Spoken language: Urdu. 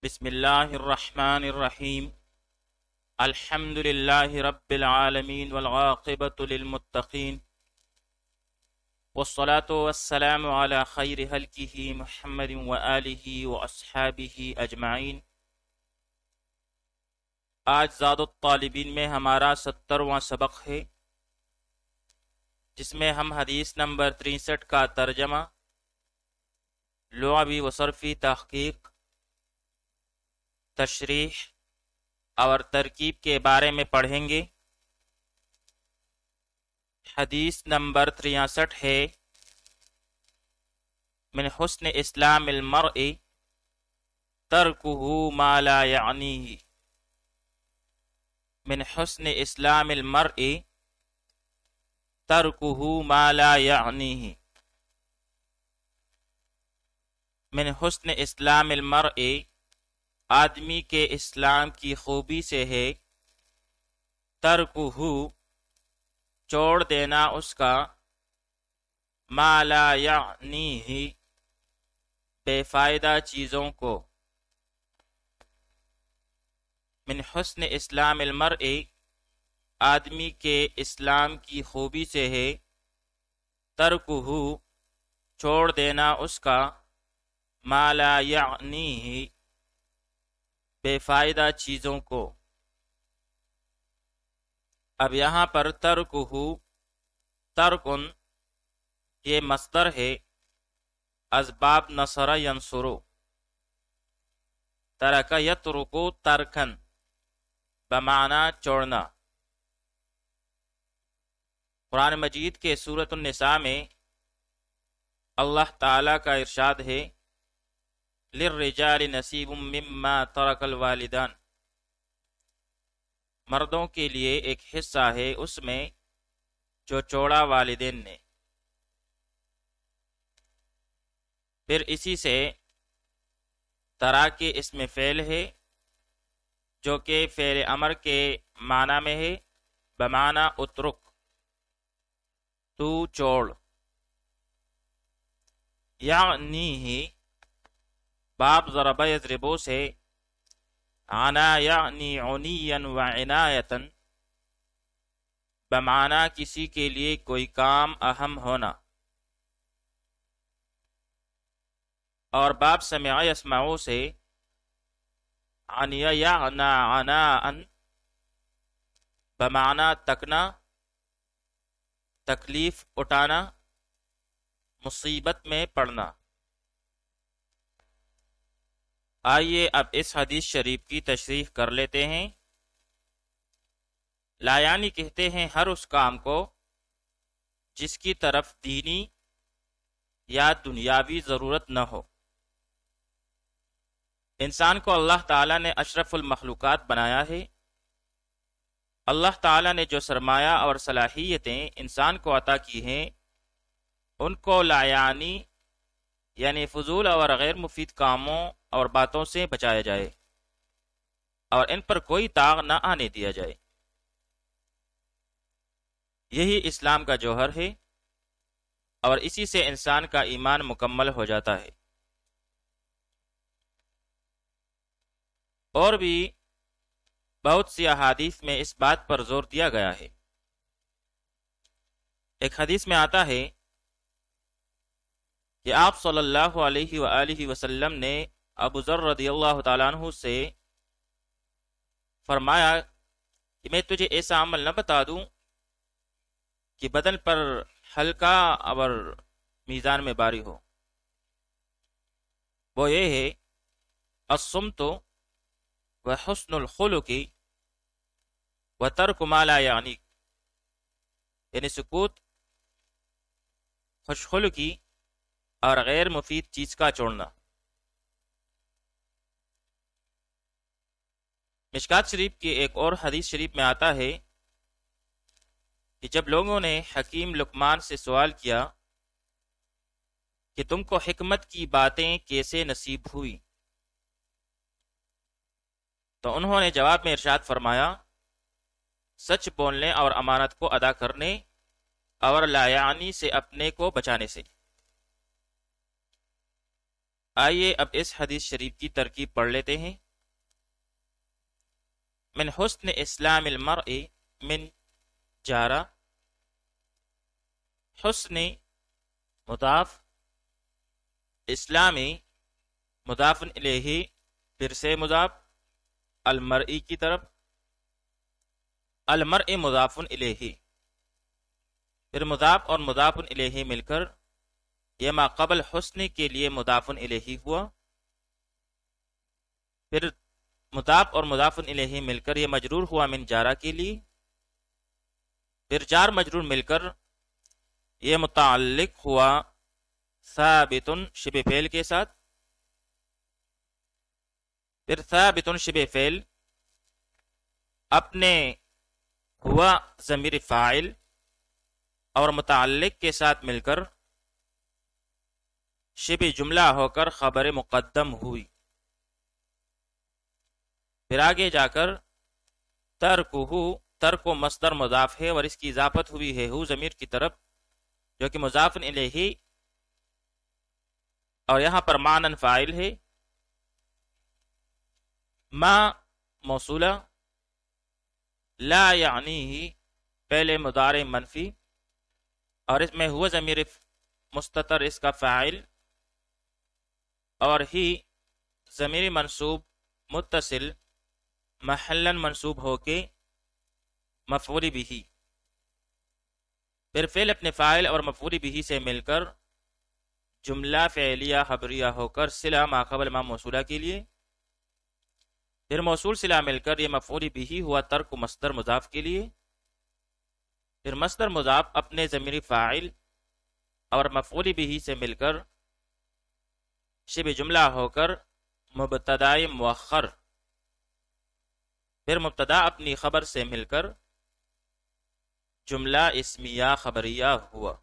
بسم اللہ الرحمن الرحیم الحمد للہ رب العالمین والعاقبۃ للمتقین والصلاة والسلام علی خیر خلقہ محمد وآلہ واصحابہ اجمعین۔ آج زاد الطالبین میں ہمارا 70واں سبق ہے، جس میں ہم حدیث نمبر 63 کا ترجمہ، لغوی و صرفی تحقیق، تشریح اور ترکیب کے بارے میں پڑھیں گے۔ حدیث نمبر 63 ہے، من حسن اسلام المرء ترکہ ما لا یعنیہ۔ من حسن اسلام المرء ترکہ ما لا یعنیہ۔ من حسن اسلام المرء، آدمی کے اسلام کی خوبی سے ہے، ترکہ، چھوڑ دینا اس کا، ما لا یعنیہ، بے فائدہ چیزوں کو۔ من حسن اسلام المرء، آدمی کے اسلام کی خوبی سے ہے، ترکہ، چھوڑ دینا اس کا، ما لا یعنیہ، بے فائدہ چیزوں کو۔ اب یہاں پر ترکہ، ترکن، یہ مصدر ہے، اسباب نصر ینصر، ترک یترک ترکن، بمعنی چھوڑنا۔ قرآن مجید کے سورۃ النساء میں اللہ تعالیٰ کا ارشاد ہے، للرجال نصیب مما ترک الوالدان، مردوں کے لیے ایک حصہ ہے اس میں جو چھوڑا والدین نے۔ پھر اسی سے ترا کے اسم فعل ہے، جو کہ فعل امر کے معنی میں ہے، بمعنی اترک، تو چھوڑ۔ یعنی باب ضرب یضربو سے عنا یعنی عنیا و عنایتا، بمعنی کسی کے لیے کوئی کام اہم ہونا۔ اور باب سمع یسمعو سے عنیا یعنا عناء، بمعنی تکنا، تکلیف اٹھانا، مصیبت میں پڑنا۔ آئیے اب اس حدیث شریف کی تشریح کر لیتے ہیں۔ لا یعنی کہتے ہیں ہر اس کام کو جس کی طرف دینی یا دنیاوی ضرورت نہ ہو۔ انسان کو اللہ تعالیٰ نے اشرف المخلوقات بنایا ہے۔ اللہ تعالیٰ نے جو سرمایہ اور صلاحیتیں انسان کو عطا کی ہیں، ان کو لا یعنی فضول اور غیر مفید کاموں اور باتوں سے بچایا جائے، اور ان پر کوئی داغ نہ آنے دیا جائے۔ یہی اسلام کا جوہر ہے، اور اسی سے انسان کا ایمان مکمل ہو جاتا ہے۔ اور بھی بہت سی احادیث میں اس بات پر زور دیا گیا ہے۔ ایک حدیث میں آتا ہے کہ آپ صلی اللہ علیہ وآلہ وسلم نے ابو ذر رضی اللہ تعالیٰ عنہ سے فرمایا کہ میں تجھے ایسا عمل نہ بتا دوں کہ بدن پر ہلکا اور میزان میں بھاری ہو۔ وہ یہ ہے، الصمت وحسن الخلق وترک ما لا یعنیک، یعنی سکوت، خوش خلقی اور غیر مفید چیز کا چھوڑنا۔ مشکات شریف کی ایک اور حدیث شریف میں آتا ہے کہ جب لوگوں نے حکیم لقمان سے سوال کیا کہ تم کو حکمت کی باتیں کیسے نصیب ہوئی، تو انہوں نے جواب میں ارشاد فرمایا، سچ بولنے اور امانت کو ادا کرنے اور لا یعنی سے اپنے کو بچانے سے۔ آئیے اب اس حدیث شریف کی ترکیب پڑھ لیتے ہیں۔ من حسن اسلام المرء من جارہ، حسن مضاف، اسلامی مضاف الیہ پھر سے مضاف المرئی کی طرف، المرء مضاف الیہ، پھر مضاف اور مضاف الیہ مل کر یہ ما قبل حسن کے لیے مضاف الیہ ہوا، پھر مضاف اور مضاف الیہ مل کر یہ مجرور ہوا من جارہ کے لیے، پھر جار مجرور مل کر یہ متعلق ہوا ثابت شبہ فعل کے ساتھ، پھر ثابت شبہ فعل اپنے ہوا ضمیر فاعل اور متعلق کے ساتھ مل کر شبہ جملہ ہو کر خبر مقدم ہوئی، پھر آگے جا کر ترک و مصدر مضاف ہے اور اس کی اضافت ہوئی ہے ہو ضمیر کی طرف جو کہ مضاف الیہ اور یہاں پر معنن فاعل ہے، ما موصولہ، لا یعنی ہی پہلے مضارع منفی اور اس میں ہوا ضمیر مستتر اس کا فاعل اور ہی ضمیر منصوب متصل محلاً منصوب ہو کے مفعول بھی، پھر فعل اپنے فاعل اور مفعول بھی سے مل کر جملہ فعلیہ خبریہ ہو کر صلہ ما قبل ما موصولہ کے لیے، پھر موصول صلہ مل کر یہ مفعول بھی ہوا ترک مصدر مضاف کے لیے، پھر مصدر مضاف اپنے ضمیر فاعل اور مفعول بھی سے مل کر شبہ جملہ ہو کر مبتداء مؤخر، پھر مبتدا اپنی خبر سے مل کر جملہ اسمیہ خبریہ ہوا۔